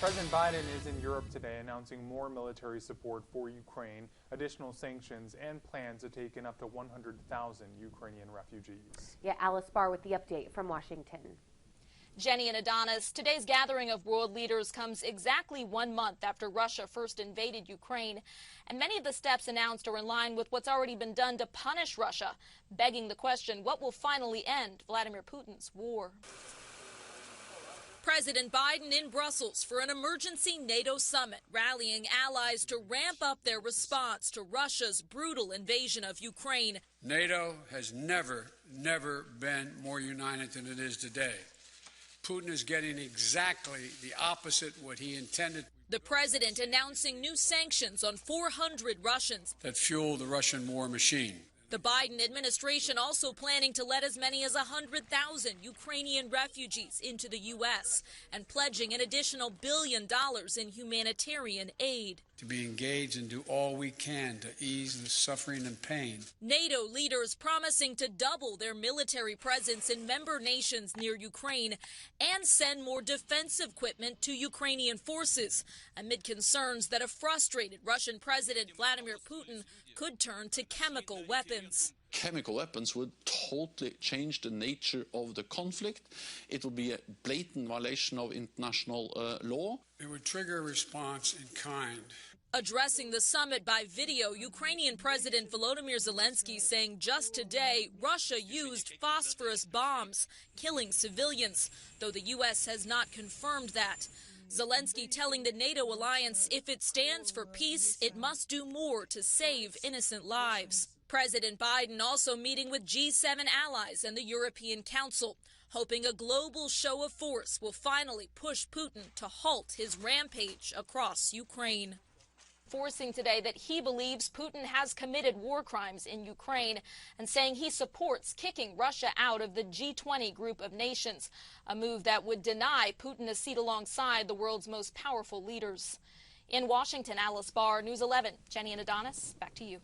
President Biden is in Europe today announcing more military support for Ukraine, additional sanctions, and plans to take in up to 100,000 Ukrainian refugees. Yeah, Alice Barr with the update from Washington. Jenny and Adonis, today's gathering of world leaders comes exactly 1 month after Russia first invaded Ukraine. And many of the steps announced are in line with what's already been done to punish Russia, begging the question, what will finally end Vladimir Putin's war? President Biden in Brussels for an emergency NATO summit, rallying allies to ramp up their response to Russia's brutal invasion of Ukraine. NATO has never been more united than it is today. Putin is getting exactly the opposite what he intended. The president announcing new sanctions on 400 Russians that fuel the Russian war machine. The Biden administration also planning to let as many as 100,000 Ukrainian refugees into the U.S. and pledging an additional $1 billion in humanitarian aid. To be engaged and do all we can to ease the suffering and pain. NATO leaders promising to double their military presence in member nations near Ukraine and send more defense equipment to Ukrainian forces amid concerns that a frustrated Russian President Vladimir Putin could turn to chemical weapons. Chemical weapons would totally change the nature of the conflict. It would be a blatant violation of international law. It would trigger a response in kind. Addressing the summit by video, Ukrainian President Volodymyr Zelensky saying just today Russia used phosphorus bombs, killing civilians, though the U.S. has not confirmed that. Zelensky telling the NATO alliance if it stands for peace, it must do more to save innocent lives. President Biden also meeting with G7 allies and the European Council, hoping a global show of force will finally push Putin to halt his rampage across Ukraine. Forcing today that he believes Putin has committed war crimes in Ukraine and saying he supports kicking Russia out of the G20 group of nations, a move that would deny Putin a seat alongside the world's most powerful leaders. In Washington, Alice Barr, News 11. Jenny and Adonis, back to you.